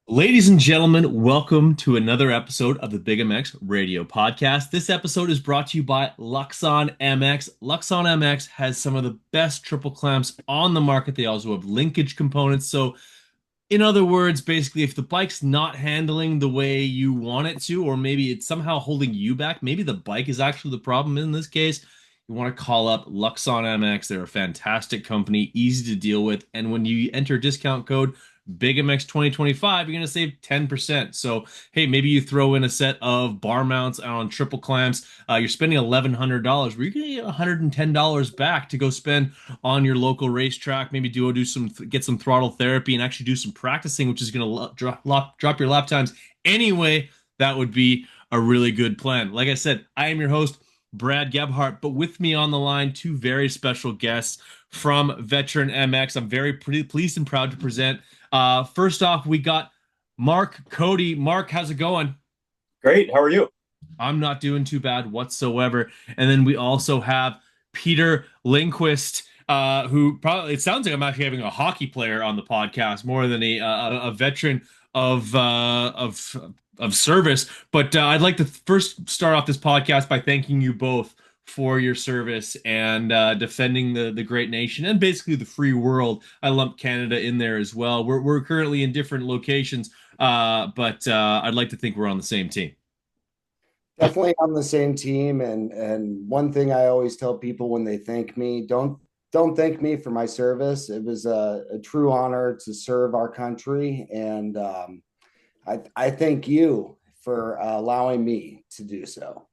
Ladies and gentlemen, welcome to another episode of the Big MX Radio Podcast. This episode is brought to you by Luxon MX. Luxon MX has some of the best triple clamps on the market. They also have linkage components. So, in other words, basically, if the bike's not handling the way you want it to, or maybe it's somehow holding you back, maybe the bike is actually the problem in this case, you want to call up Luxon MX. They're a fantastic company, easy to deal with. And when you enter discount code BigMX 2025, you're going to save 10%. So, hey, maybe you throw in a set of bar mounts on triple clamps. You're spending $1,100, where you're going to get $110 back to go spend on your local racetrack. Maybe do some get some throttle therapy and actually do some practicing, which is going to drop your lap times anyway. That would be a really good plan. Like I said, I am your host, Brad Gebhart, but with me on the line, two very special guests from Veteran MX. I'm very pleased and proud to present. First off, we got Mark Cody. Mark, how's it going? Great. How are you? I'm not doing too bad whatsoever. And then we also have Peter Linguist, who probably it sounds like I'm actually having a hockey player on the podcast more than a veteran of uh, of of service. But I'd like to first start off this podcast by thanking you both for your service and defending the great nation and basically the free world. I lump Canada in there as well. We're currently in different locations, but I'd like to think we're on the same team. Definitely on the same team. And one thing I always tell people when they thank me, don't thank me for my service. It was a true honor to serve our country, and I thank you for allowing me to do so.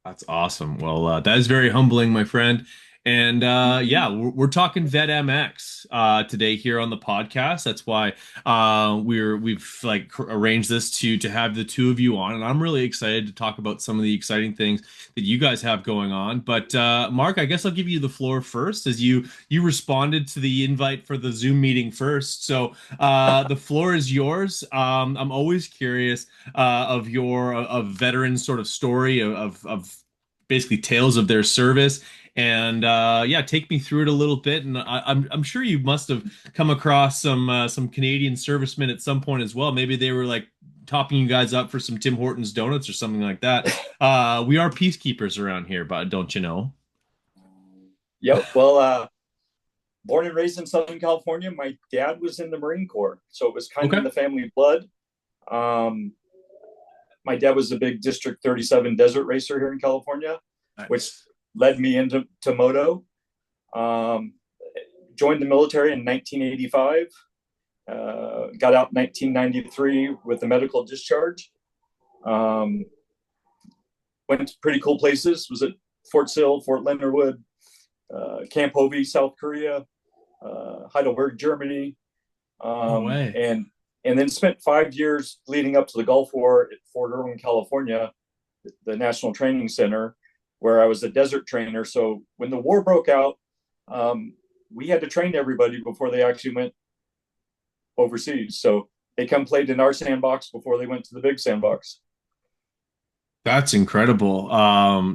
That's awesome. Well, that is very humbling, my friend. And yeah, we're talking Vet MX today here on the podcast. That's why we've like arranged this to have the two of you on, and I'm really excited to talk about some of the exciting things that you guys have going on. But Mark, I guess I'll give you the floor first, as you responded to the invite for the Zoom meeting first. So the floor is yours. I'm always curious of your of veteran sort of story of basically tales of their service. And yeah, take me through it a little bit. And I'm sure you must have come across some Canadian servicemen at some point as well. Maybe they were like topping you guys up for some Tim Hortons donuts or something like that. We are peacekeepers around here, but don't you know? Yep. Well, born and raised in Southern California, my dad was in the Marine Corps, so it was kind of Okay. in the family blood. Um, my dad was a big District 37 desert racer here in California, which Nice. led me into moto. Um, Joined the military in 1985. Got out in 1993 with a medical discharge. Um, Went to pretty cool places. Was at Fort Sill, Fort Leonard Wood, Camp Hovey, South Korea, Heidelberg, Germany, No way. and then spent 5 years leading up to the Gulf War at Fort Irwin, California, the National Training Center, where I was a desert trainer. So when the war broke out, we had to train everybody before they actually went overseas. So they come played in our sandbox before they went to the big sandbox. That's incredible.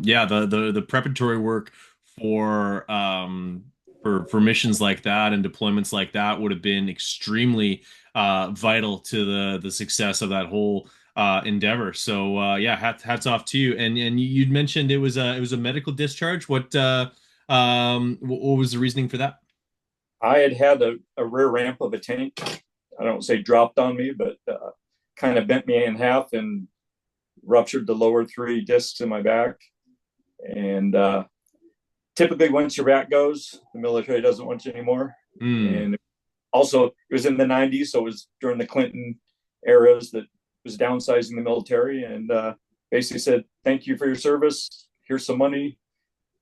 Yeah, the preparatory work for for missions like that and deployments like that would have been extremely vital to the success of that whole endeavor. So yeah, hats off to you. And you'd mentioned it was a medical discharge. What was the reasoning for that? I had a rear ramp of a tank. I don't say dropped on me, but kind of bent me in half and ruptured the lower three discs in my back. And typically, once your back goes, the military doesn't want you anymore. Hmm. And also, it was in the 90s, so it was during the Clinton eras that was downsizing the military and basically said, "Thank you for your service. Here's some money.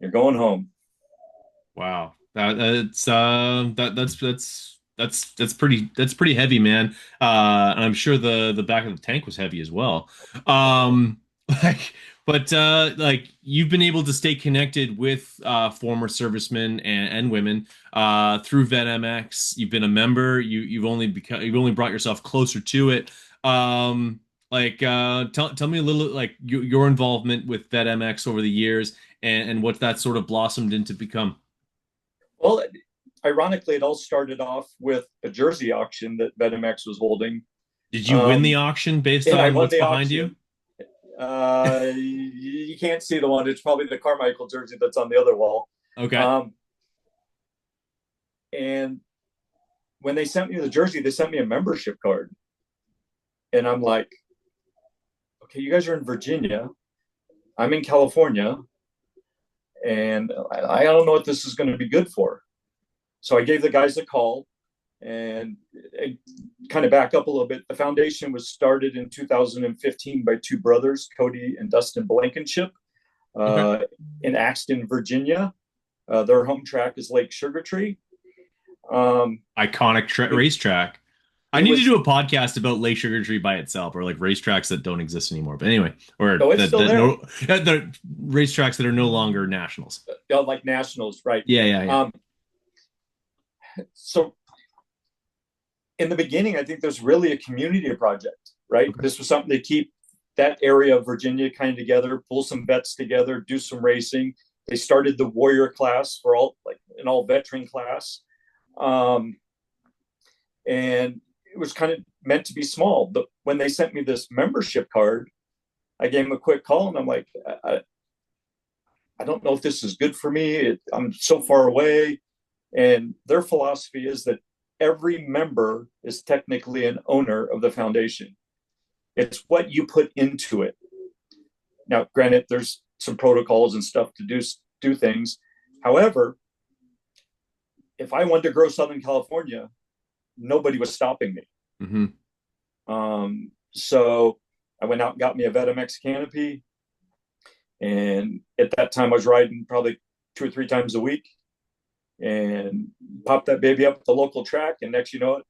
You're going home." Wow. That's pretty heavy, man. And I'm sure the back of the tank was heavy as well. Um, like, but like you've been able to stay connected with former servicemen and women through VetMX. You've been a member. You've only brought yourself closer to it. Tell me a little like your involvement with VetMX over the years and what that sort of blossomed into become. Well, ironically, it all started off with a jersey auction that BetMX was holding. Did you win the auction based And I on won what's the behind you? auction. You can't see the one. It's probably the Carmichael jersey that's on the other wall. Okay. And when they sent me the jersey, they sent me a membership card. And I'm like, okay, you guys are in Virginia. I'm in California. And I don't know what this is going to be good for. So I gave the guys a call and kind of back up a little bit. The foundation was started in 2015 by two brothers, Cody and Dustin Blankenship, Okay. in Axton, Virginia. Their home track is Lake Sugar Tree. Iconic racetrack. I It need to was do a podcast about Lake Sugar Tree by itself, or like racetracks that don't exist anymore. But anyway, or no, it's that still that there. no the racetracks that are no longer nationals. Like nationals, right? Yeah. So in the beginning, I think there's really a community project, right? Okay. This was something to keep that area of Virginia kind of together, pull some vets together, do some racing. They started the warrior class for an all veteran class. And it was kind of meant to be small. But when they sent me this membership card, I gave them a quick call and I'm like, I don't know if this is good for me. I'm so far away. And their philosophy is that every member is technically an owner of the foundation. It's what you put into it. Now, granted, there's some protocols and stuff to do things. However, if I wanted to grow Southern California, nobody was stopping me. So I went out and got me a VetaMX canopy. And at that time, I was riding probably 2 or 3 times a week and popped that baby up at the local track. And next, you know it,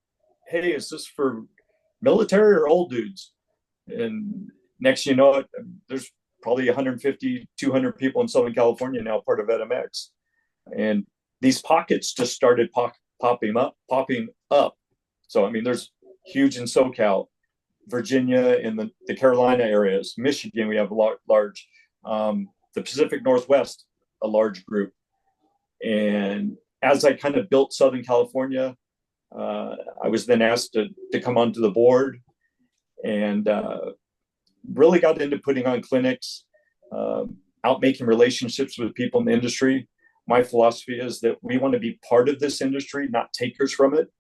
hey, is this for military or old dudes? And next, you know it, there's probably 150, 200 people in Southern California now part of VetaMX. And these pockets just started popping up. So, I mean, there's huge in SoCal, Virginia, in the Carolina areas, Michigan, we have a large, the Pacific Northwest, a large group. And as I kind of built Southern California, I was then asked to come onto the board and really got into putting on clinics, out making relationships with people in the industry. My philosophy is that we want to be part of this industry, not takers from it.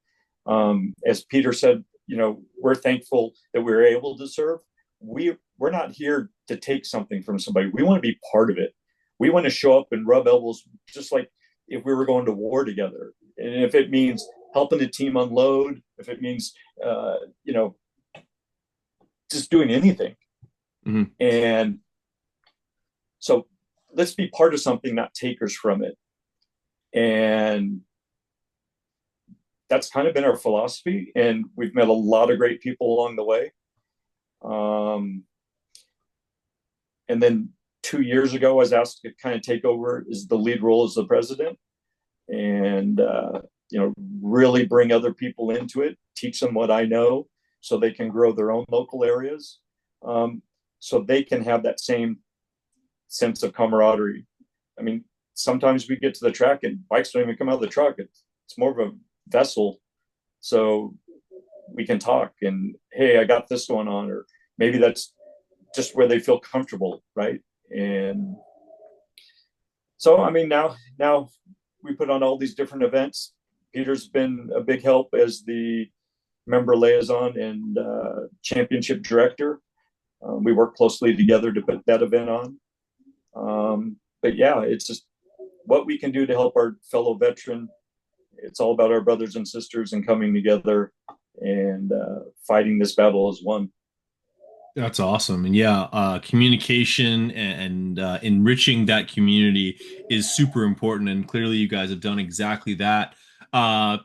As Peter said, you know, we're thankful that we're able to serve. We're not here to take something from somebody. We want to be part of it. We want to show up and rub elbows, just like if we were going to war together. And if it means helping the team unload, if it means, you know, just doing anything. And so let's be part of something, not takers from it. And that's kind of been our philosophy. And we've met a lot of great people along the way. And then 2 years ago, I was asked to kind of take over as the lead role as the president and, you know, really bring other people into it, teach them what I know so they can grow their own local areas. So they can have that same sense of camaraderie. I mean, sometimes we get to the track and bikes don't even come out of the truck. It's more of a vessel. So we can talk and, hey, I got this going on, or maybe that's just where they feel comfortable, right? And so, I mean, now we put on all these different events. Peter's been a big help as the member liaison and championship director. We work closely together to put that event on. But yeah, it's just what we can do to help our fellow veteran. It's all about our brothers and sisters and coming together and fighting this battle as one. That's awesome. And yeah, communication and enriching that community is super important. And clearly, you guys have done exactly that.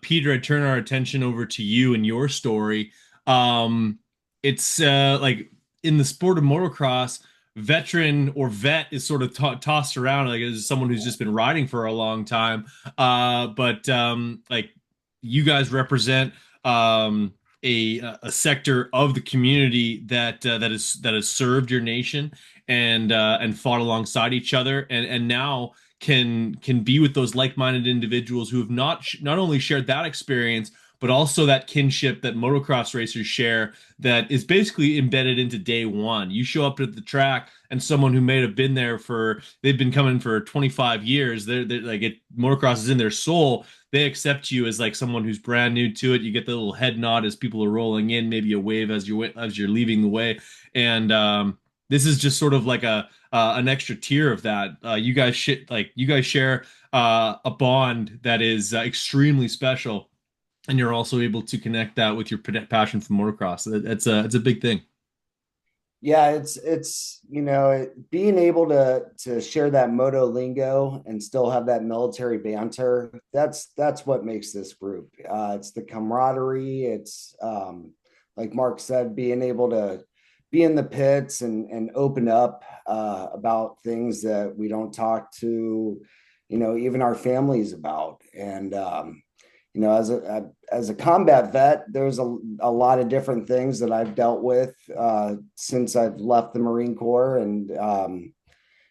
Peter, I turn our attention over to you and your story. It's like in the sport of motocross, veteran or vet is sort of tossed around like as someone who's just been riding for a long time. But like you guys represent a sector of the community that has served your nation and fought alongside each other and now can be with those like-minded individuals who have not only shared that experience but also that kinship that motocross racers share that is basically embedded into day one. You show up at the track and someone who may have been there they've been coming for 25 years, they're like motocross is in their soul. They accept you as like someone who's brand new to it. You get the little head nod as people are rolling in, maybe a wave as you're leaving the way. And this is just sort of like a an extra tier of that. You guys share a bond that is extremely special, and you're also able to connect that with your passion for motocross. It's a big thing. Yeah, it's being able to share that moto lingo and still have that military banter. That's what makes this group. It's the camaraderie. It's like Mark said, being able to be in the pits and open up about things that we don't talk to, even our families about. And as a combat vet, there's a lot of different things that I've dealt with since I've left the Marine Corps. And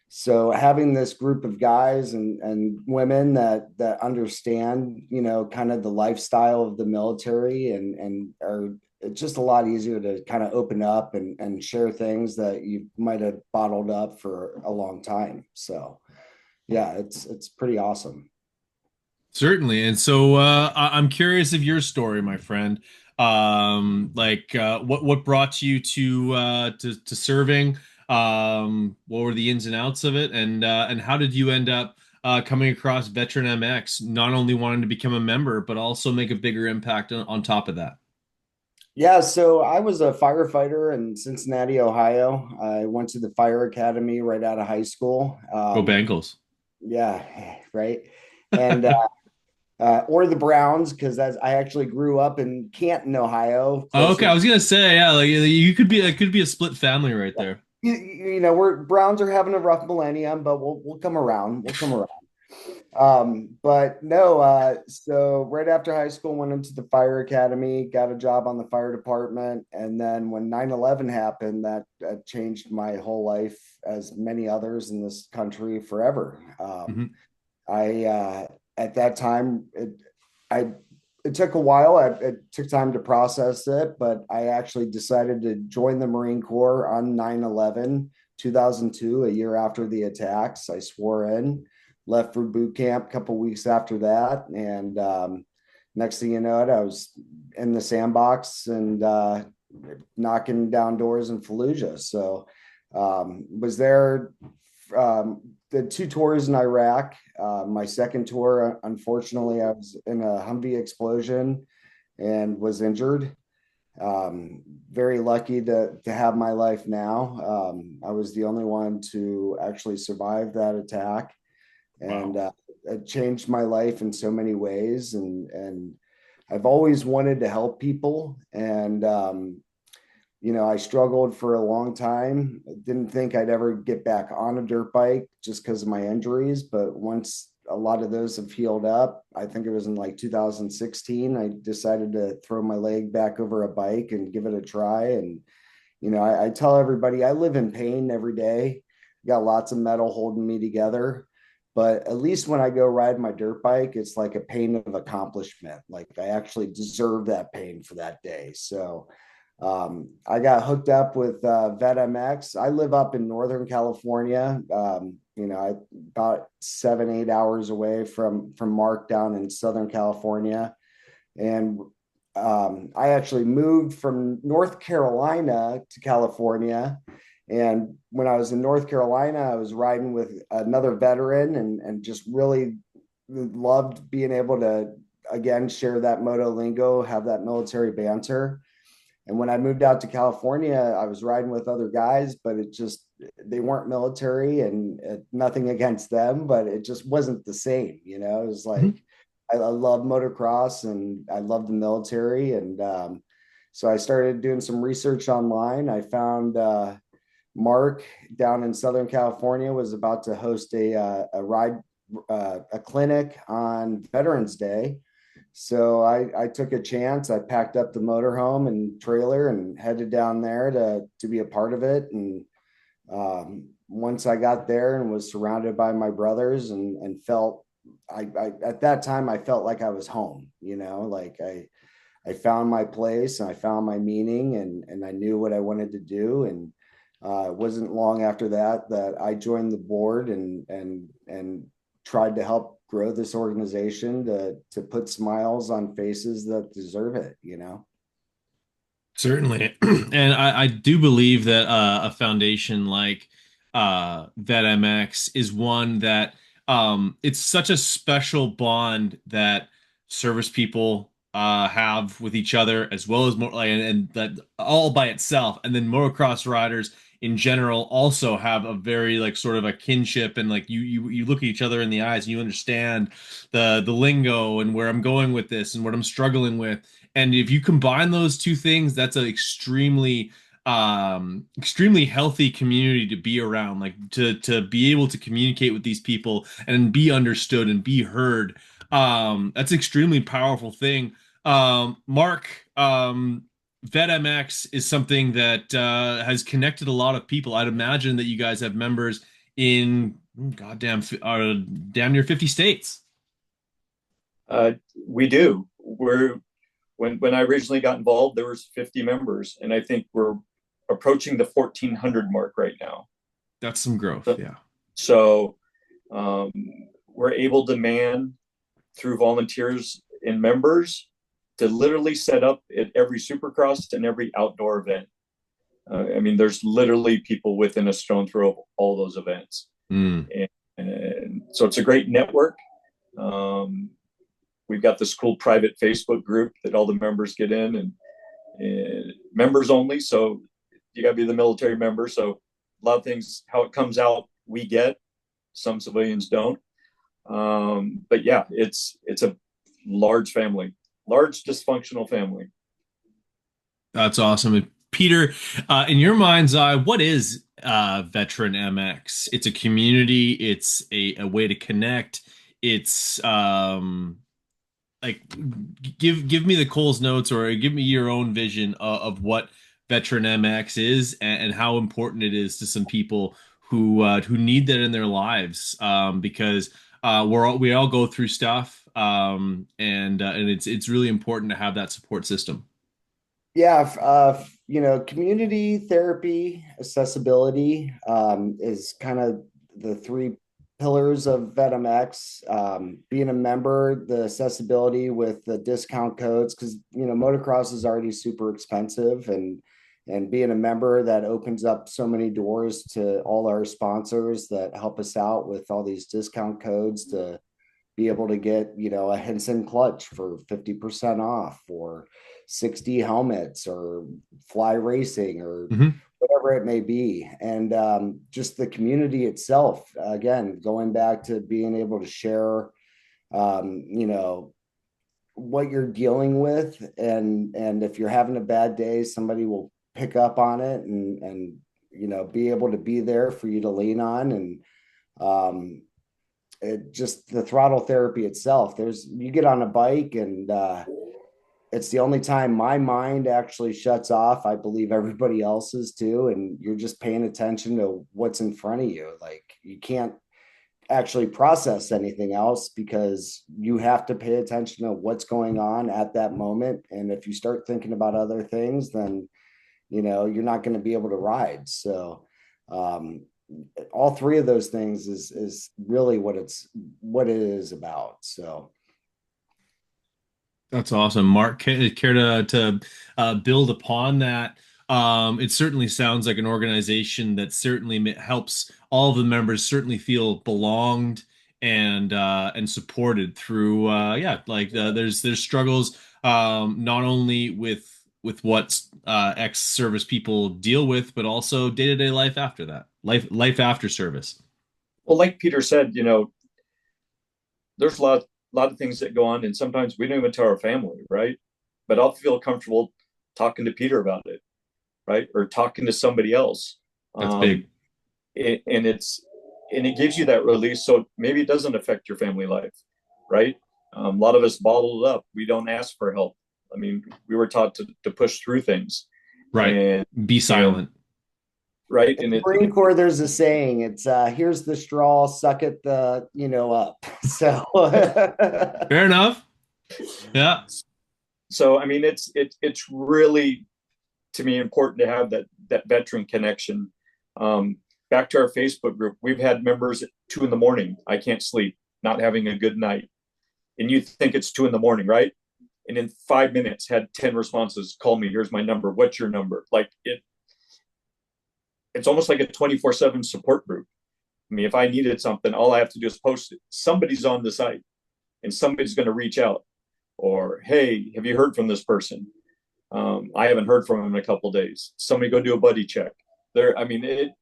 so having this group of guys and women that understand, kind of the lifestyle of the military and are it's just a lot easier to kind of open up and share things that you might have bottled up for a long time. So yeah, it's pretty awesome. Certainly. And so I'm curious of your story, my friend. What brought you to serving? What were the ins and outs of it? And how did you end up coming across Veteran MX, not only wanting to become a member, but also make a bigger impact on top of that? Yeah, so I was a firefighter in Cincinnati, Ohio. I went to the fire academy right out of high school. Go Bengals. Yeah, right. And or the Browns, because I actually grew up in Canton, Ohio, Oh, okay, closer. I was gonna say, yeah, like you could be it could be a split family right there. We're Browns are having a rough millennium, but we'll come around. We'll come around. But no, so right after high school, went into the fire academy, got a job on the fire department. And then when 9/11 happened, that changed my whole life, as many others in this country, forever. Mhm. At that time, I, it took a while. It took time to process it, but I actually decided to join the Marine Corps on 9/11, 2002, a year after the attacks. I swore in, left for boot camp a couple weeks after that, and next thing you know, I was in the sandbox and knocking down doors in Fallujah. So was there the two tours in Iraq. My second tour, unfortunately, I was in a Humvee explosion and was injured. Very lucky to have my life now. I was the only one to actually survive that attack, and Wow. it changed my life in so many ways. And I've always wanted to help people, and I struggled for a long time. Didn't think I'd ever get back on a dirt bike just because of my injuries. But once a lot of those have healed up, I think it was in like 2016, I decided to throw my leg back over a bike and give it a try. And, I tell everybody I live in pain every day. Got lots of metal holding me together. But at least when I go ride my dirt bike, it's like a pain of accomplishment. Like I actually deserve that pain for that day. So, I got hooked up with VetMX. I live up in Northern California. I about 7, 8 hours away from Mark down in Southern California, and I actually moved from North Carolina to California. And when I was in North Carolina, I was riding with another veteran and just really loved being able to again share that moto lingo, have that military banter. And when I moved out to California, I was riding with other guys, but they weren't military, and nothing against them, but it just wasn't the same. It was like, Mhm. I love motocross and I love the military. And so I started doing some research online. I found Mark down in Southern California was about to host a clinic on Veterans Day. So I took a chance. I packed up the motorhome and trailer and headed down there to be a part of it. And once I got there and was surrounded by my brothers and felt, I at that time I felt like I was home. Like I found my place and I found my meaning, and I knew what I wanted to do. And it wasn't long after that that I joined the board and tried to help grow this organization to put smiles on faces that deserve it, you know. Certainly. And I do believe that a foundation like VetMX is one that it's such a special bond that service people have with each other, as well as more like, and that all by itself. And then motocross riders in general also have a very like sort of a kinship, and like you look at each other in the eyes and you understand the lingo and where I'm going with this and what I'm struggling with. And if you combine those two things, that's an extremely healthy community to be around, like to be able to communicate with these people and be understood and be heard. That's an extremely powerful thing. Mark, VetMX is something that has connected a lot of people. I'd imagine that you guys have members in damn near 50 states. We do. When I originally got involved, there was 50 members, and I think we're approaching the 1,400 mark right now. That's some growth, so, yeah. So we're able to man through volunteers and members to literally set up at every Supercross and every outdoor event. I mean, there's literally people within a stone throw of all those events. And so it's a great network. We've got this cool private Facebook group that all the members get in, and members only. So you got to be the military member. So a lot of things, how it comes out, we get. Some civilians don't. But yeah, it's a large family, large dysfunctional family. That's awesome. And Peter, in your mind's eye, what is Veteran MX? It's a community. It's a way to connect. It's like give me the Cole's notes, or give me your own vision of what Veteran MX is, and how important it is to some people who need that in their lives, because we all go through stuff, and it's really important to have that support system. Yeah, you know, community therapy, accessibility is kind of the three pillars of VetMX. Being a member, the accessibility with the discount codes, because you know motocross is already super expensive, and being a member that opens up so many doors to all our sponsors that help us out with all these discount codes to be able to get, you know, a Henson clutch for 50% off, or 60 helmets, or fly racing, or whatever it may be. And just the community itself, again, going back to being able to share, you know, what you're dealing with. And if you're having a bad day, somebody will pick up on it and, you know, be able to be there for you to lean on. And just the throttle therapy itself, you get on a bike, and it's the only time my mind actually shuts off. I believe everybody else's too. And you're just paying attention to what's in front of you. Like you can't actually process anything else because you have to pay attention to what's going on at that moment. And if you start thinking about other things, then, you know, you're not going to be able to ride. So, all three of those things is really what it is about. So that's awesome. Mark, care to build upon that? It certainly sounds like an organization that certainly helps all of the members certainly feel belonged and supported through there's struggles, not only with what ex-service people deal with, but also day-to-day life after that, life after service. Well, like Peter said, you know, there's a lot of things that go on, and sometimes we don't even tell our family, right? But I'll feel comfortable talking to Peter about it, right? Or talking to somebody else. That's big. And it gives you that release. So maybe it doesn't affect your family life, right? A lot of us bottle it up. We don't ask for help. I mean, we were taught to push through things. Right. And be silent. Right. In the Marine Corps, there's a saying, it's here's the straw, suck it up. So fair enough. Yeah. So I mean, it's really, to me, important to have that veteran connection. Back to our Facebook group, we've had members at 2 a.m. I can't sleep, not having a good night, and you think it's 2 a.m., right? And in 5 minutes, had 10 responses. Call me. Here's my number. What's your number? Like it's almost like a 24/7 support group. I mean, if I needed something, all I have to do is post it. Somebody's on the site, and somebody's going to reach out. Or, hey, have you heard from this person? I haven't heard from him in a couple of days. Somebody go do a buddy check. I mean,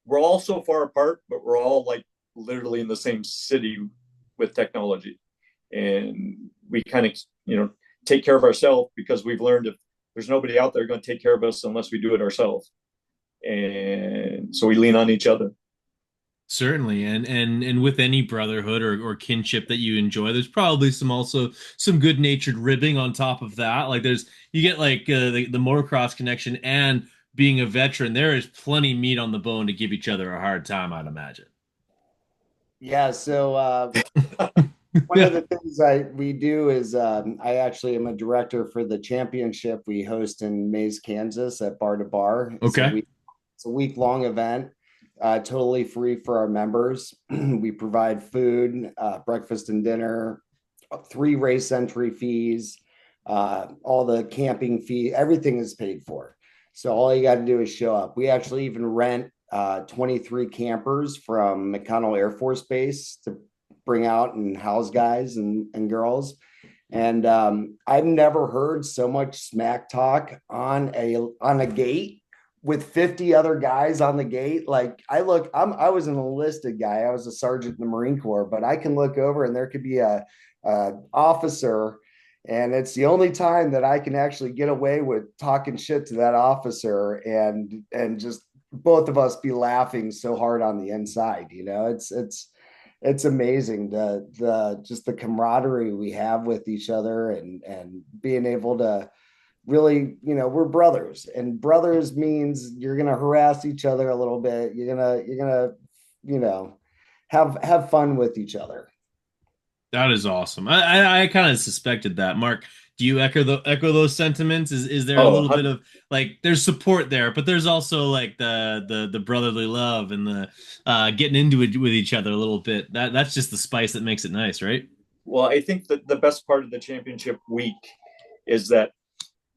we're all so far apart, but we're all like literally in the same city with technology. And we kind of, take care of ourselves, because we've learned if there's nobody out there going to take care of us unless we do it ourselves. And so we lean on each other. Certainly, and with any brotherhood or kinship that you enjoy, there's probably some good-natured ribbing on top of that. Like you get like the motocross connection, and being a veteran, there is plenty meat on the bone to give each other a hard time, I'd imagine. Yeah, so one of Yeah. the things we do is I actually am a director for the championship we host in Mays, Kansas at Bar to Bar. Okay. It's a week-long event, totally free for our members. We provide food, breakfast and dinner, 3 race entry fees, all the camping fee, everything is paid for. So all you got to do is show up. We actually even rent 23 campers from McConnell Air Force Base to bring out and house guys and girls. And I've never heard so much smack talk on a gate with 50 other guys on the gate. Like I was an enlisted guy. I was a sergeant in the Marine Corps, but I can look over and there could be a officer, and it's the only time that I can actually get away with talking shit to that officer and just both of us be laughing so hard on the inside. It's amazing the just the camaraderie we have with each other, and being able to really, we're brothers, and brothers means you're gonna harass each other a little bit. You're gonna have fun with each other. That is awesome. I kind of suspected that. Mark, do you echo those sentiments? Is there a Oh, little bit of like there's support there, but there's also like the brotherly love and the getting into it with each other a little bit. That's just the spice that makes it nice, right? well, I think that the best part of the championship week is that,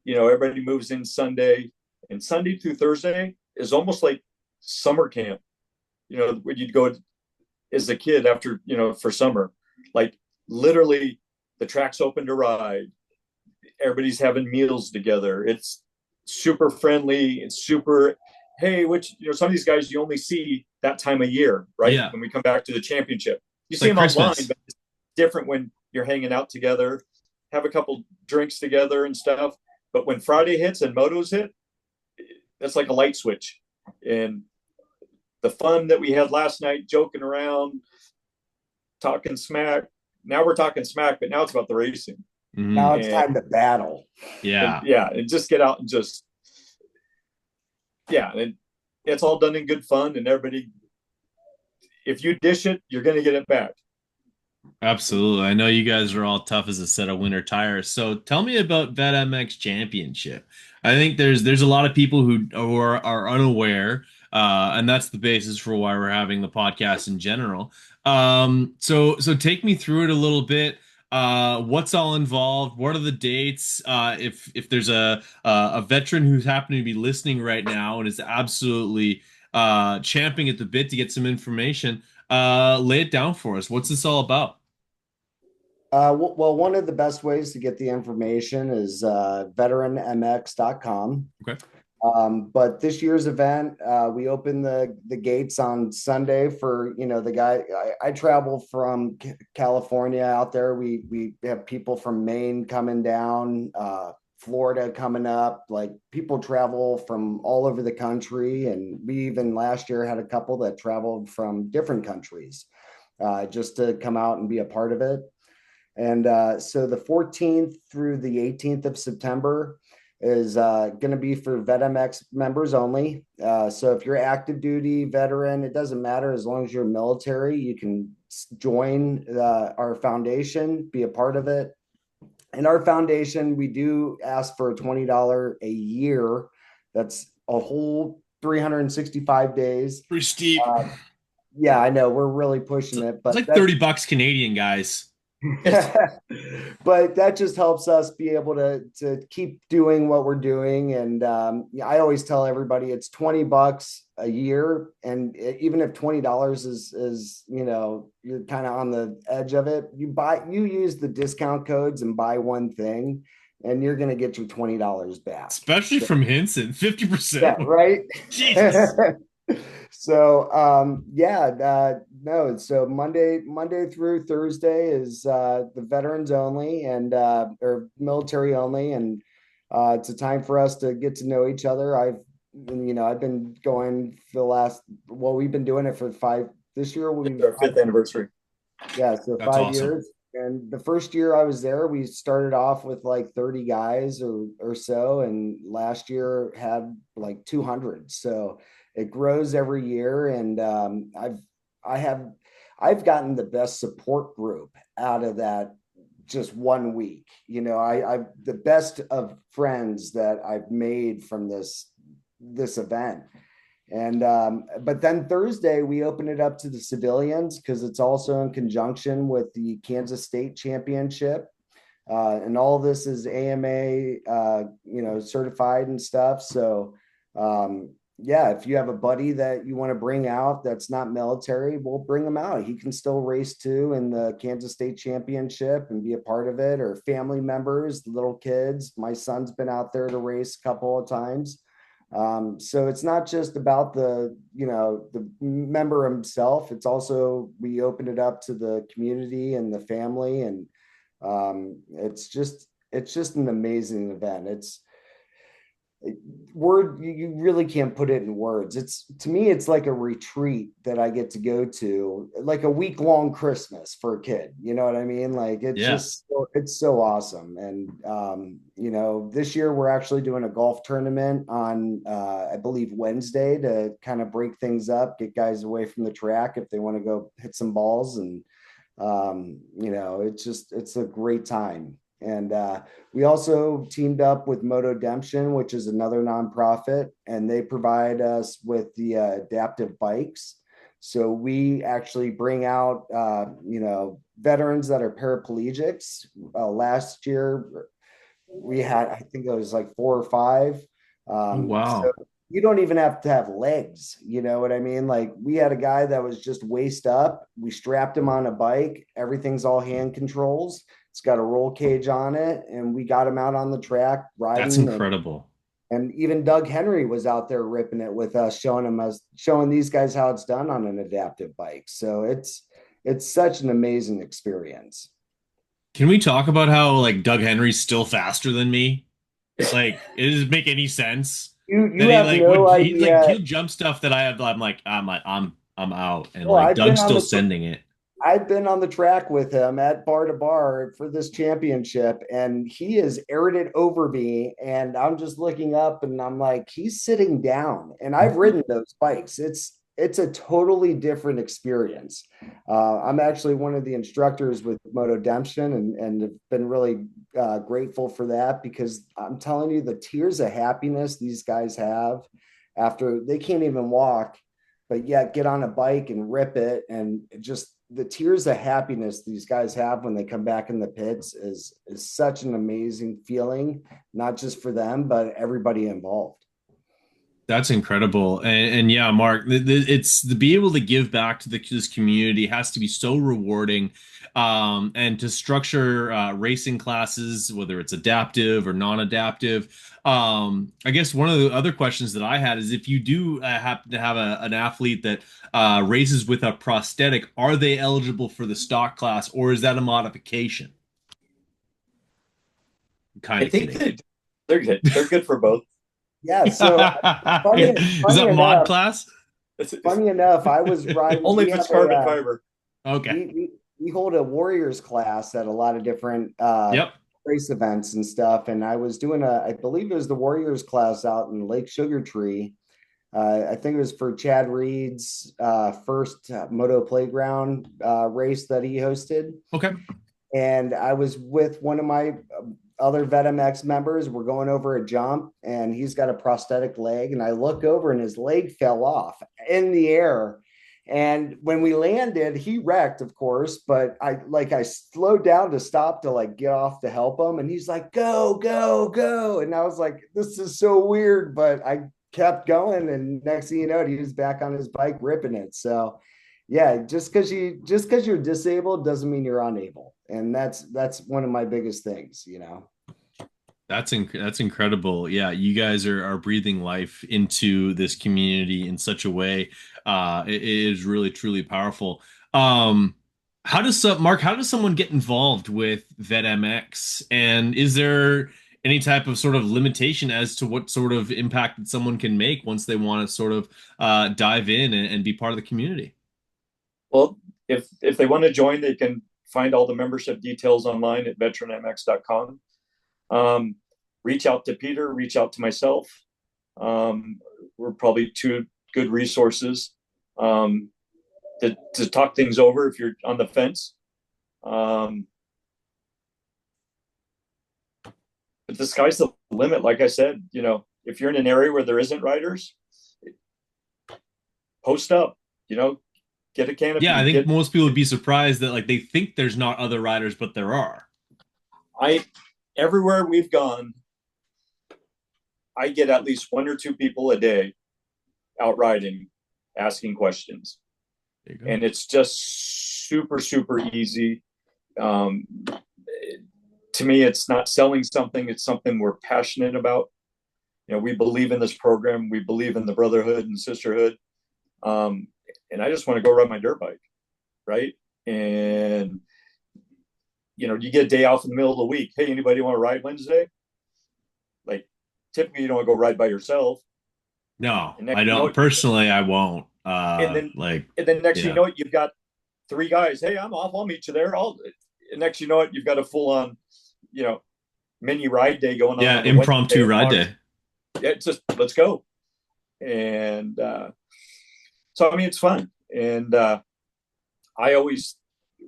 everybody moves in Sunday, and Sunday through Thursday is almost like summer camp. When you'd go as a kid after, for summer, like literally the track's open to ride. Everybody's having meals together. It's super friendly. It's super, hey, which, some of these guys you only see that time of year, right? Yeah. When we come back to the championship, you It's see like them online, Christmas. but it's different when you're hanging out together, have a couple drinks together and stuff. But when Friday hits and motos hit, that's like a light switch. And the fun that we had last night, joking around, talking smack. Now we're talking smack, but now it's about the racing. Now Hmm. it's And, time to battle. and Yeah. yeah, and just get out and just, yeah. And it's all done in good fun. And everybody, if you dish it, you're going to get it back. Absolutely. I know you guys are all tough as a set of winter tires. So tell me about Vet MX Championship. I think there's a lot of people who are unaware, and that's the basis for why we're having the podcast in general. So take me through it a little bit. What's all involved? What are the dates? If there's a veteran who's happening to be listening right now and is absolutely champing at the bit to get some information, lay it down for us. What's this all about? Well, one of the best ways to get the information is veteranmx.com. Okay. But this year's event, we open the gates on Sunday for, the guy. I travel from California out there. We have people from Maine coming down, Florida coming up. Like people travel from all over the country, and we even last year had a couple that traveled from different countries just to come out and be a part of it. And so the 14th through the 18th of September is going to be for VetMX members only. So if you're active duty veteran, it doesn't matter as long as you're military, you can join our foundation, be a part of it. In our foundation, we do ask for a $20 a year. That's a whole 365 days. Pretty steep. Yeah, I know we're really pushing it, It's but like $30 Canadian, guys. but that just helps us be able to keep doing what we're doing. And I always tell everybody it's $20 a year, and even if $20 is you're kind of on the edge of it, you use the discount codes and buy one thing, and you're going to get your $20 back. Especially from Hinson, 50%. Yeah, right. Jesus. So no, so Monday through Thursday is the veterans only, and or military only, and it's a time for us to get to know each other. I've been going for the last, well, we've been doing it for this year It's our 5th anniversary. Yeah, so That's 5 years. And the first year I was there, we started off with like 30 guys or so, and last year had like 200. So it grows every year, and I have I've gotten the best support group out of that just 1 week. I've the best of friends that I've made from this event. And but then Thursday we open it up to the civilians because it's also in conjunction with the Kansas State Championship. And all this is AMA certified and stuff. So yeah, if you have a buddy that you want to bring out that's not military, we'll bring him out. He can still race too in the Kansas State Championship and be a part of it, or family members, little kids. My son's been out there to race a couple of times. So it's not just about the member himself. It's also, we open it up to the community and the family. And it's just an amazing event. You really can't put it in words. To me, it's like a retreat that I get to go to, like a week-long Christmas for a kid. You know what I mean? Like it's so awesome. And this year we're actually doing a golf tournament on I believe Wednesday, to kind of break things up, get guys away from the track if they want to go hit some balls. And it's a great time. And we also teamed up with Motodemption, which is another nonprofit, and they provide us with the adaptive bikes. So we actually bring out, veterans that are paraplegics. Last year we had, I think it was like 4 or 5. Wow. So you don't even have to have legs. You know what I mean? Like, we had a guy that was just waist up. We strapped him on a bike. Everything's all hand controls. It's got a roll cage on it, and we got him out on the track riding. That's incredible. And even Doug Henry was out there ripping it with us, showing these guys how it's done on an adaptive bike. So it's such an amazing experience. Can we talk about how like Doug Henry's still faster than me? Like, it doesn't make any sense. You have no idea. He'll jump stuff that I have. I'm out, and Well, like Doug's still sending it. I've been on the track with him at bar to bar for this championship, and he has aired it over me. And I'm just looking up, and I'm like, he's sitting down. And I've ridden those bikes. It's a totally different experience. I'm actually one of the instructors with Motodemption, and have been really grateful for that, because I'm telling you, the tears of happiness these guys have after they can't even walk, but yet get on a bike and rip it, and just the tears of happiness these guys have when they come back in the pits is such an amazing feeling, not just for them, but everybody involved. That's incredible. And yeah, Mark, it's to be able to give back to this community has to be so rewarding. And to structure racing classes, whether it's adaptive or non-adaptive. I guess one of the other questions that I had is, if you do happen to have an athlete that races with a prosthetic, are they eligible for the stock class, or is that a modification? Kind I of think kidding. they're good. They're good for both. Yeah. So Is that mod class? Funny enough, I was riding. Only if it's carbon fiber. Okay. We hold a warriors class at a lot of different Yep. race events and stuff. And I was doing I believe it was the warriors class out in Lake Sugar Tree. I think it was for Chad Reed's first Moto Playground race that he hosted. Okay. and I was with one of my other VetMX members. We're going over a jump, and he's got a prosthetic leg. And I look over, and his leg fell off in the air. And when we landed, he wrecked, of course. But I slowed down to stop to like get off to help him, and he's like, "Go, go, go!" And I was like, "This is so weird," but I kept going, and next thing you know, he was back on his bike ripping it. So yeah, just because you're disabled doesn't mean you're unable, and that's one of my biggest things, you know. That's incredible. Yeah, you guys are breathing life into this community in such a way. It is really truly powerful. Um, how does someone get involved with VetMX? And is there any type of sort of limitation as to what sort of impact that someone can make once they want to sort of dive in and be part of the community? Well, if they want to join, they can find all the membership details online at veteranmx.com. Reach out to Peter, reach out to myself. We're probably two good resources to talk things over if you're on the fence. But the sky's the limit. Like I said, if you're in an area where there isn't riders, post up, get a canopy. Yeah, I think most people would be surprised that like they think there's not other riders, but there are. Everywhere we've gone, I get at least one or two people a day out riding, asking questions. And it's just super, super easy. To me, it's not selling something. It's something we're passionate about. We believe in this program. We believe in the brotherhood and sisterhood. And I just want to go ride my dirt bike, right? And, you get a day off in the middle of the week. Hey, anybody want to ride Wednesday? Like, typically you don't want to go ride by yourself. No, I don't. Personally, I won't. And then next you know it, you've got three guys. Hey, I'm off. I'll meet you there. Next you know it, you've got a full on, mini ride day going on. Yeah, impromptu ride day. Yeah, it's just let's go. And so I mean, it's fun. And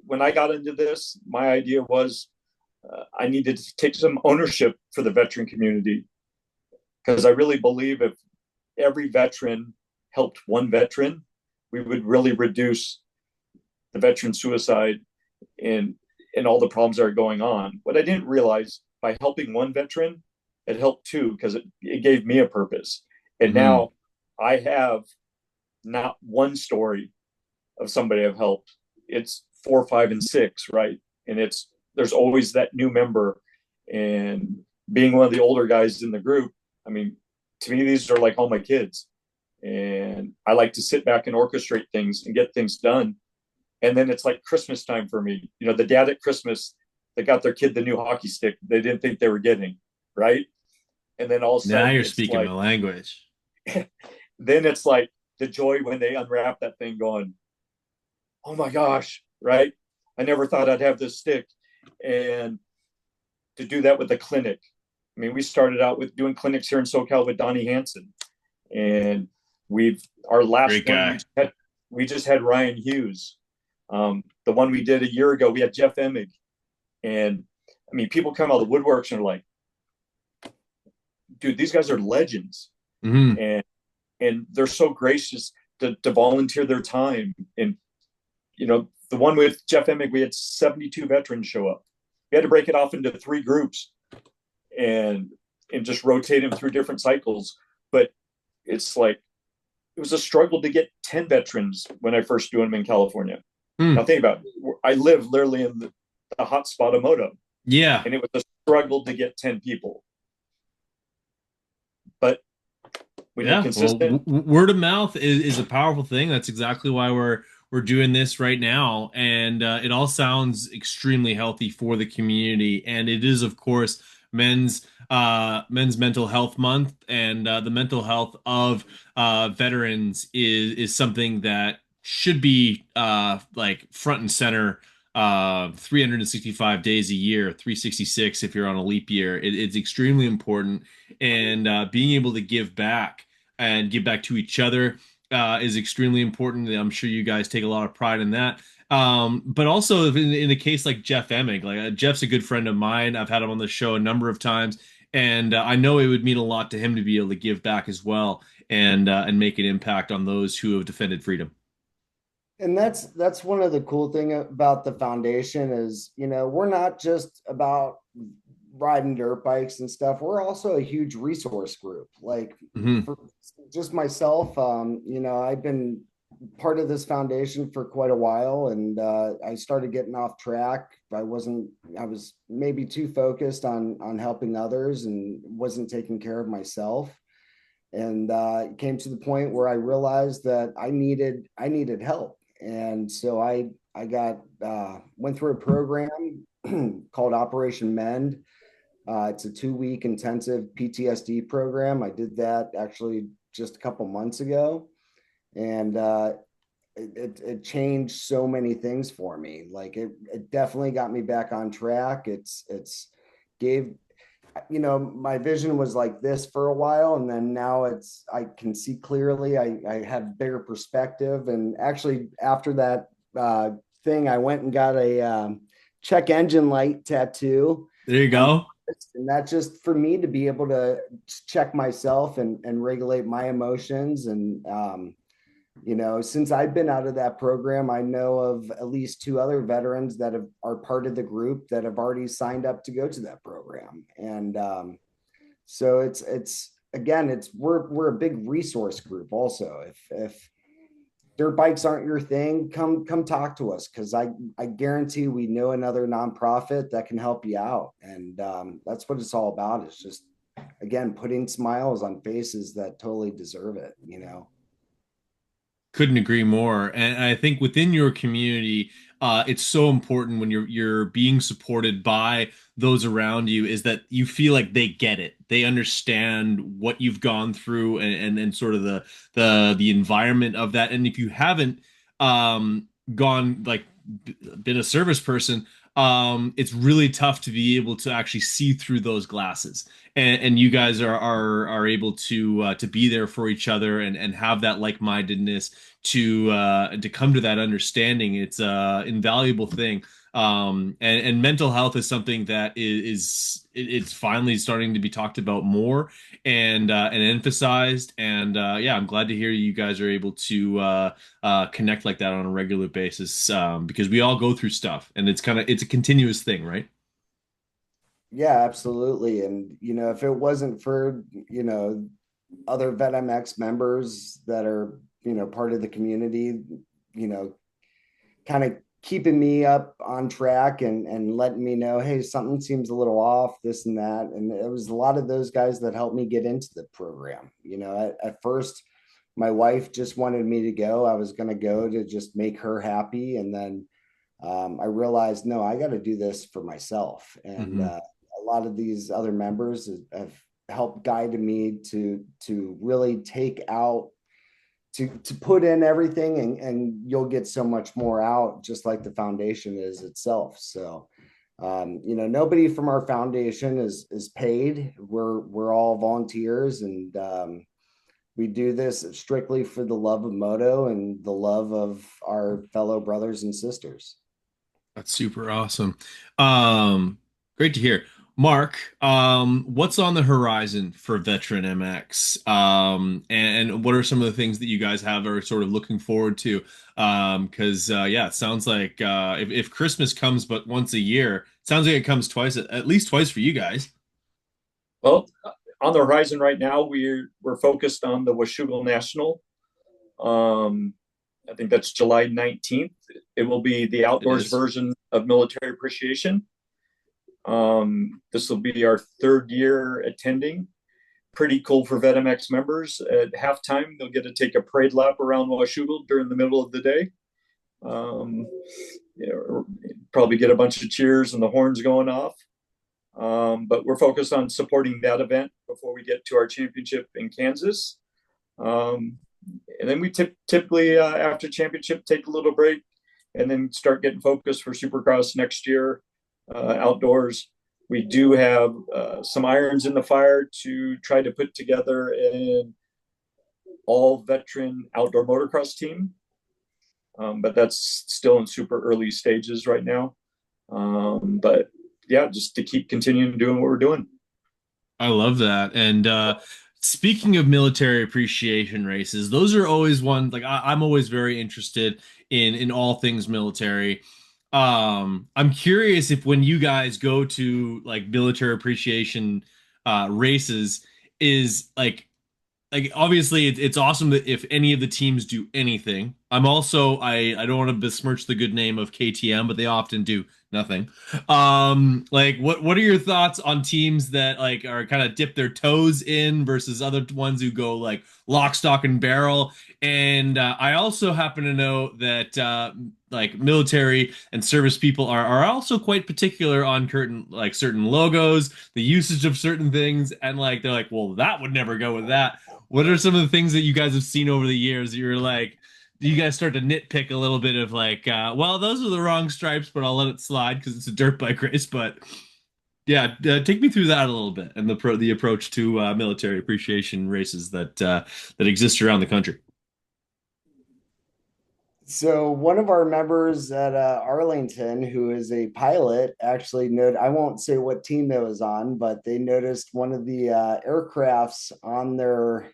when I got into this, my idea was I needed to take some ownership for the veteran community, because I really believe if every veteran helped one veteran, we would really reduce the veteran suicide and all the problems that are going on. What I didn't realize, by helping one veteran, it helped two, because it gave me a purpose. And now I have not one story of somebody I've helped. It's 4, 5, and 6, right? And there's always that new member. And being one of the older guys in the group, I mean, to me, these are like all my kids. And I like to sit back and orchestrate things and get things done. And then it's like Christmas time for me. The dad at Christmas that got their kid the new hockey stick they didn't think they were getting, right? And then all of a sudden, now you're speaking my language. Then it's like the joy when they unwrap that thing, going, "Oh my gosh!" Right? I never thought I'd have this stick, and to do that with the clinic. I mean, we started out with doing clinics here in SoCal with Donnie Hansen, and our last Great guy. one we just had Ryan Hughes. The one we did a year ago, we had Jeff Emig, and I mean, people come out of the woodworks and are like, "Dude, these guys are legends," and they're so gracious to volunteer their time. And the one with Jeff Emig, we had 72 veterans show up. We had to break it off into 3 groups and just rotate them through different cycles. But it's like, it was a struggle to get 10 veterans when I first doing them in California. Now think about it. I live literally in the hot spot of moto. Yeah. And it was a struggle to get 10 people. But when you're consistent. Well, word of mouth is a powerful thing. That's exactly why we're doing this right now. And it all sounds extremely healthy for the community. And it is, of course, men's mental health month, and the mental health of veterans is something that should be like front and center 365 days a year, 366 if you're on a leap year. It's extremely important, and being able to give back and give back to each other is extremely important. I'm sure you guys take a lot of pride in that. But also in a case like Jeff Emig, like Jeff's a good friend of mine. I've had him on the show a number of times, and I know it would mean a lot to him to be able to give back as well and make an impact on those who have defended freedom. And that's one of the cool thing about the foundation is, we're not just about riding dirt bikes and stuff. We're also a huge resource group. Like Hmm. for just myself, I've been part of this foundation for quite a while, and I started getting off track. I was maybe too focused on helping others and wasn't taking care of myself. And it came to the point where I realized that I needed help. And so I got went through a program called Operation Mend. It's a 2 week intensive PTSD program. I did that actually just a couple months ago, and it changed so many things for me. Like it definitely got me back on track. It's gave my vision was like this for a while, and then now I can see clearly. I have bigger perspective, and actually after that thing, I went and got a check engine light tattoo There you on, go. and that just for me to be able to check myself and regulate my emotions. And since I've been out of that program, I know of at least two other veterans that are part of the group that have already signed up to go to that program. And so it's again, we're a big resource group. Also, if dirt bikes aren't your thing, come talk to us, because I guarantee we know another nonprofit that can help you out. And that's what it's all about. It's just again putting smiles on faces that totally deserve it. Couldn't agree more. And I think within your community, it's so important when you're being supported by those around you is that you feel like they get it. They understand what you've gone through and sort of the environment of that. And if you haven't gone like been a service person, it's really tough to be able to actually see through those glasses. And you guys are able to be there for each other and have that like-mindedness to come to that understanding. It's a invaluable thing. And mental health is something that it's finally starting to be talked about more and emphasized. And yeah, I'm glad to hear you guys are able to connect like that on a regular basis because we all go through stuff, and it's a continuous thing, right? Yeah, absolutely. And if it wasn't for other VetMX members that are part of the community, you know kind of keeping me up on track and letting me know, hey, something seems a little off, this and that. And it was a lot of those guys that helped me get into the program. At first, my wife just wanted me to go. I was going to go to just make her happy. And then I realized, no, I got to do this for myself. And Hmm. a lot of these other members have helped guide me to really take out to put in everything, and you'll get so much more out, just like the foundation is itself. So nobody from our foundation is paid. We're all volunteers, and we do this strictly for the love of moto and the love of our fellow brothers and sisters. That's super awesome. Um, Great to hear. Mark, what's on the horizon for Veteran MX? And what are some of the things that you guys have are sort of looking forward to? Because yeah, it sounds like if Christmas comes but once a year, it sounds like it comes twice, at least twice for you guys. Well, on the horizon right now, we're focused on the Washougal National. Um, I think that's July 19th. It will be the It outdoors is. version of military appreciation. This will be our third year attending. Pretty cool for VetMX members. At halftime, they'll get to take a parade lap around Washougal during the middle of the day. Um, Probably get a bunch of cheers and the horns going off. But we're focused on supporting that event before we get to our championship in Kansas. Um, and then we typically, after championship, take a little break and then start getting focused for Supercross next year outdoors. We do have some irons in the fire to try to put together an all veteran outdoor motocross team. but that's still in super early stages right now. But yeah, just to keep continuing doing what we're doing. I love that. And speaking of military appreciation races, those are always one like I'm always very interested in all things military. I'm curious if when you guys go to like military appreciation races, is like obviously it's awesome that if any of the teams do anything. I'm also I don't want to besmirch the good name of KTM, but they often do nothing. Like what are your thoughts on teams that like are kind of dip their toes in versus other ones who go like lock, stock, and barrel? And I also happen to know that like military and service people are also quite particular on certain logos, the usage of certain things, and like they're like, well, that would never go with that. What are some of the things that you guys have seen over the years that you're like, do you guys start to nitpick a little bit of like, well, those are the wrong stripes, but I'll let it slide because it's a dirt bike race. But yeah, take me through that a little bit and the approach to military appreciation races that exist around the country. So one of our members at Arlington, who is a pilot, actually noted, I won't say what team that was on, but they noticed one of the aircrafts on their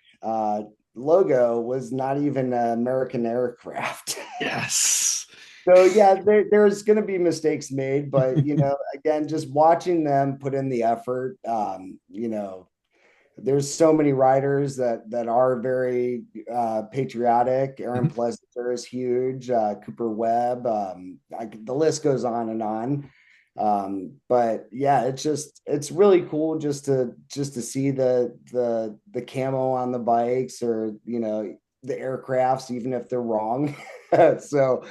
logo was not even an American aircraft. Yes. So yeah, there's going to be mistakes made, but again, just watching them put in the effort, there's so many riders that are very patriotic. Aaron Mhm. Plessinger is huge. Cooper Webb. The list goes on and on. But yeah, it's really cool just to see the camo on the bikes, or the aircrafts, even if they're wrong. So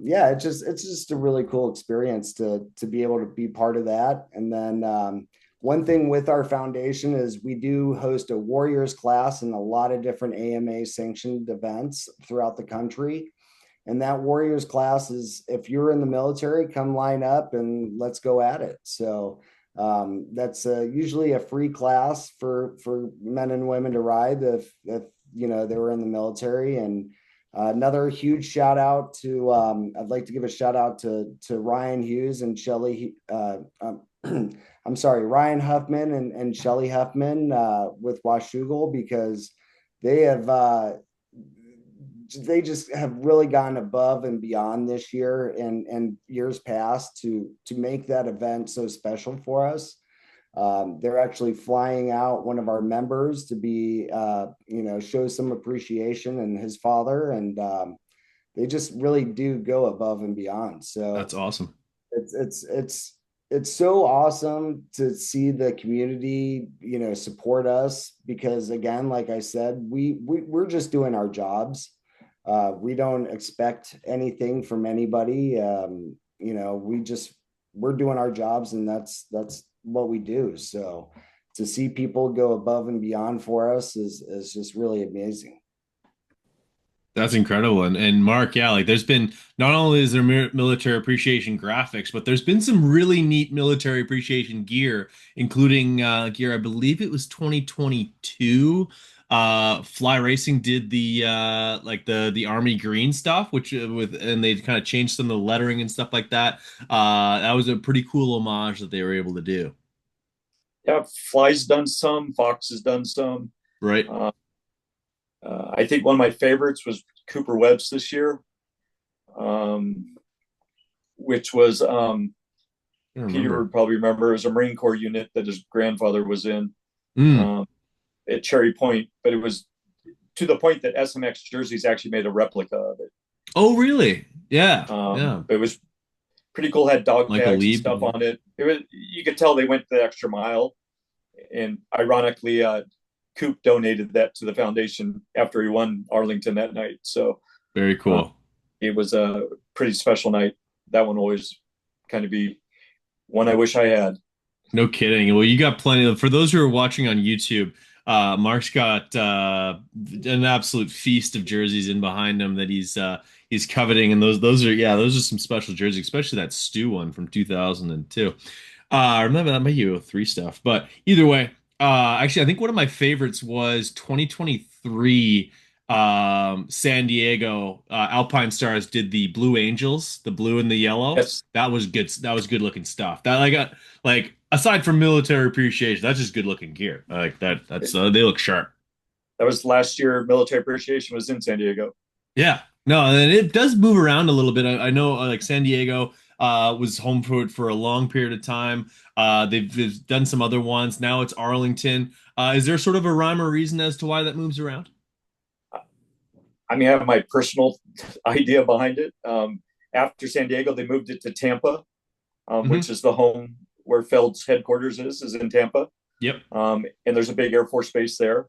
yeah, it's just a really cool experience to be able to be part of that. And then one thing with our foundation is we do host a warriors class in a lot of different AMA sanctioned events throughout the country. And that warriors class is, if you're in the military, come line up and let's go at it. So that's usually a free class for men and women to ride if they were in the military. And another huge shout out to I'd like to give a shout out to Ryan Hughes and Shelly. I'm sorry, Ryan Huffman and Shelly Huffman with Washougal, because they have they just have really gone above and beyond this year and years past to make that event so special for us. They're actually flying out one of our members to be, show some appreciation, and his father, and they just really do go above and beyond. That's So awesome. it's so awesome to see the community, support us, because again, like I said, we're just doing our jobs. We don't expect anything from anybody. We're doing our jobs, and that's what we do. So to see people go above and beyond for us is just really amazing. That's incredible. And Mark, yeah, like there's been not only is there military appreciation graphics, but there's been some really neat military appreciation gear, including gear, I believe it was 2022. Fly Racing did the like the Army green stuff, which with and they kind of changed some of the lettering and stuff like that. That was a pretty cool homage that they were able to do. Yeah, Fly's done some, Fox has done some. Right. Uh, I think one of my favorites was Cooper Webb's this year, um, which was I Peter remember. would probably remember. It was a Marine Corps unit that his grandfather was in Mm. um, at Cherry Point, but it was to the point that SMX Jerseys actually made a replica of it. Oh, really? Yeah. Yeah. It was pretty cool. Had dog Michael tags and Lieb. stuff on it. It was, you could tell they went the extra mile. And ironically, Coop donated that to the foundation after he won Arlington that night. So Very uh, cool. it was a pretty special night. That one always kind of be one I wish I had. No kidding. Well, you got plenty of, for those who are watching on YouTube, Mark's got an absolute feast of jerseys in behind him that he's coveting, and those are yeah, those are some special jerseys, especially that Stu one from 2002. I remember that might be 03 stuff, but either way, actually, I think one of my favorites was 2023. San Diego Alpine Stars did the Blue Angels, the blue and the yellow. Yes, That was good. That was good looking stuff. That like aside from military appreciation, that's just good looking gear. I like that. That's they look sharp. that was last year. Military appreciation was in San Diego. Yeah. No, and it does move around a little bit. I know like San Diego was home for it for a long period of time. They've done some other ones. Now it's Arlington. Is there sort of a rhyme or reason as to why that moves around? I mean, I have my personal idea behind it. After San Diego, they moved it to Tampa, Hmm. which is the home where Feld's headquarters is in Tampa. Yep. And there's a big Air Force base there.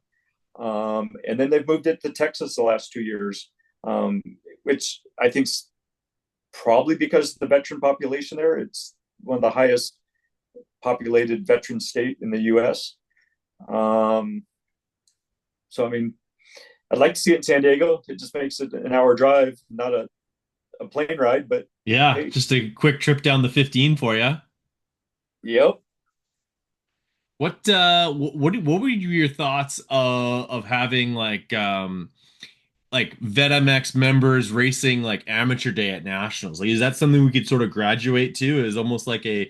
And then they've moved it to Texas the last 2 years, which I think's probably because of the veteran population there. It's one of the highest populated veteran state in the U.S. Um, so, I mean, I'd like to see it in San Diego. It just makes it an hour drive, not a plane ride, but Yeah, hey, just a quick trip down the 15 for you. yep. What were your thoughts of having like VetMX members racing like amateur day at nationals? Like, is that something we could sort of graduate to? Is almost like a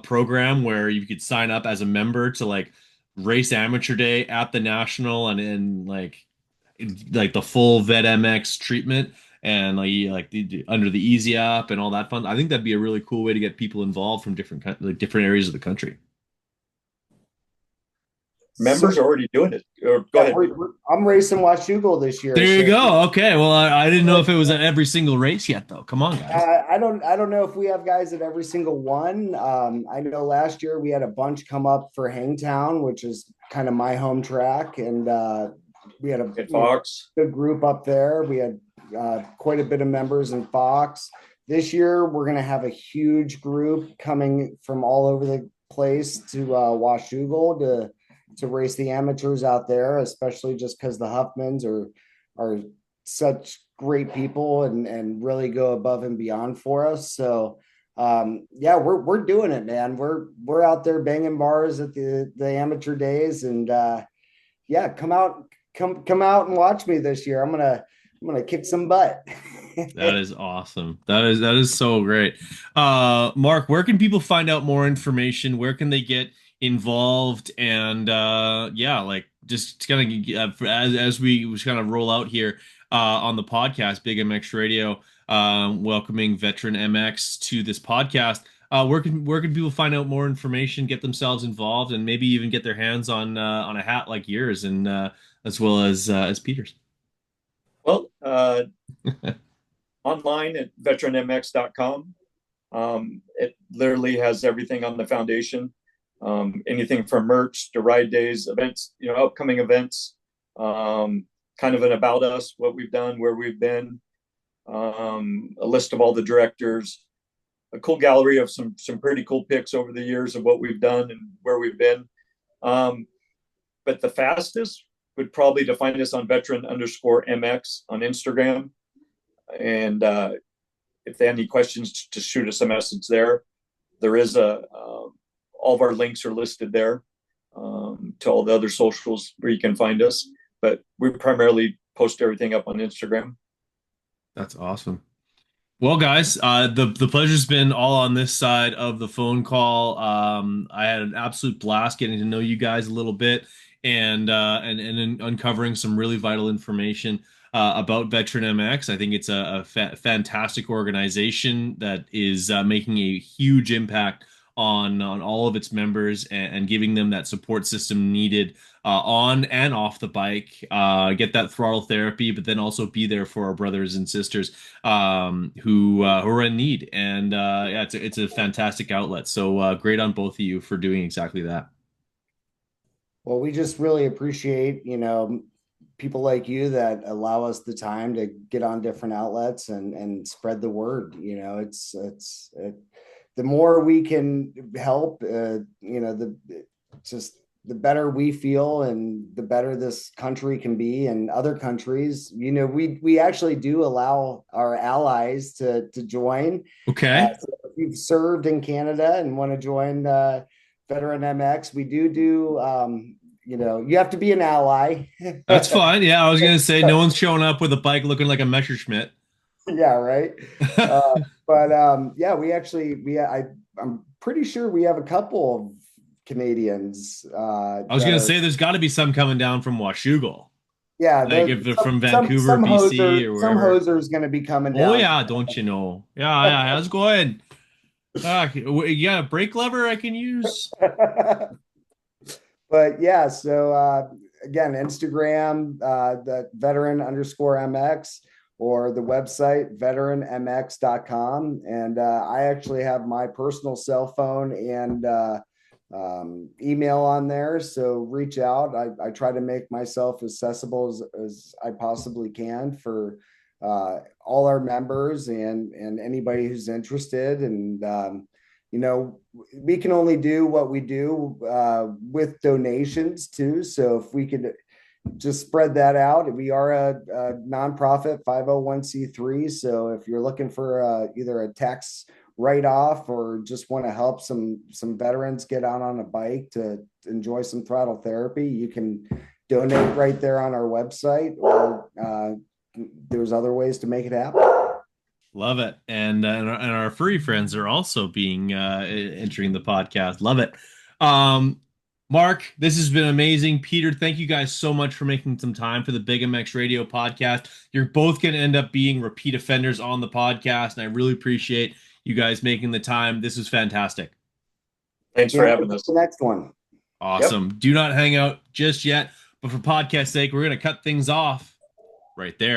program where you could sign up as a member to like race amateur day at the national and like the full VetMX treatment and under the Easy app and all that fun. I think that'd be a really cool way to get people involved from like different areas of the country. Members So are already doing it. Or go yeah, ahead, Peter. I'm racing Washougal this year. There you So go. Okay. Well, I didn't know if it was at every single race yet, though. Come on, guys. I don't know if we have guys at every single one. I know last year we had a bunch come up for Hangtown, which is kind of my home track, and we had a At Fox. good group up there. We had quite a bit of members in Fox. This year we're going to have a huge group coming from all over the place to Washougal to race the amateurs out there, especially just because the Huffmans are such great people and really go above and beyond for us. So yeah, we're doing it, man. We're out there banging bars at the amateur days, and yeah, come out and watch me this year. I'm gonna kick some butt. That is awesome. That is so great. Mark, where can people find out more information? Where can they get involved? And yeah, like just kind of as we just kind of roll out here on the podcast, Big MX Radio, welcoming veteran MX to this podcast. Where can people find out more information, get themselves involved, and maybe even get their hands on a hat like yours and as well as Peter's? Well, online at veteranmx.com. It literally has everything on the foundation, anything from merch to ride days, events, upcoming events, kind of an about us, what we've done, where we've been, a list of all the directors, a cool gallery of some pretty cool pics over the years of what we've done and where we've been. But the fastest would probably to find us on veteran_MX on Instagram. And if they have any questions, to shoot us a message there. There is all of our links are listed there to all the other socials where you can find us. But we primarily post everything up on Instagram. That's awesome. Well, guys, the pleasure's been all on this side of the phone call. I had an absolute blast getting to know you guys a little bit and uncovering some really vital information about Veteran MX. I think it's a fantastic organization that is making a huge impact on all of its members and giving them that support system needed on and off the bike. Get that throttle therapy, but then also be there for our brothers and sisters who are in need. And yeah, it's a fantastic outlet. So great on both of you for doing exactly that. Well, we just really appreciate, people like you that allow us the time to get on different outlets and spread the word. The more we can help, just the better we feel and the better this country can be and other countries. We actually do allow our allies to join. Okay. So if you've served in Canada and want to join Veteran MX, we do you have to be an ally. That's fine. Yeah, I was gonna say no one's showing up with a bike looking like a Messerschmitt. Yeah, right. But yeah, I'm pretty sure we have a couple of Canadians I was that gonna are. say there's got to be some coming down from Washougal, Yeah, like if they're from Vancouver, some BC, or some wherever. hoser is going to be coming Oh down. yeah, don't you know? Yeah, yeah. How's it going? You got a brake lever I can use? But yeah, so again, Instagram, the veteran_MX, or the website veteranmx.com. And I actually have my personal cell phone and email on there. So reach out. I try to make myself accessible as I possibly can for all our members and anybody who's interested. And, we can only do what we do with donations too. So if we could just spread that out. We are a nonprofit 501(c)(3). So if you're looking for either a tax write-off or just want to help some veterans get out on a bike to enjoy some throttle therapy, you can donate right there on our website, or there's other ways to make it happen. Love it. And our furry friends are also being entering the podcast. Love it. Um, Mark, this has been amazing. Peter, thank you guys so much for making some time for the Big MX Radio podcast. You're both going to end up being repeat offenders on the podcast, and I really appreciate you guys making the time. This was fantastic. Thanks for having us. The next one. Awesome. Yep. Do not hang out just yet, but for podcast sake, we're going to cut things off right there.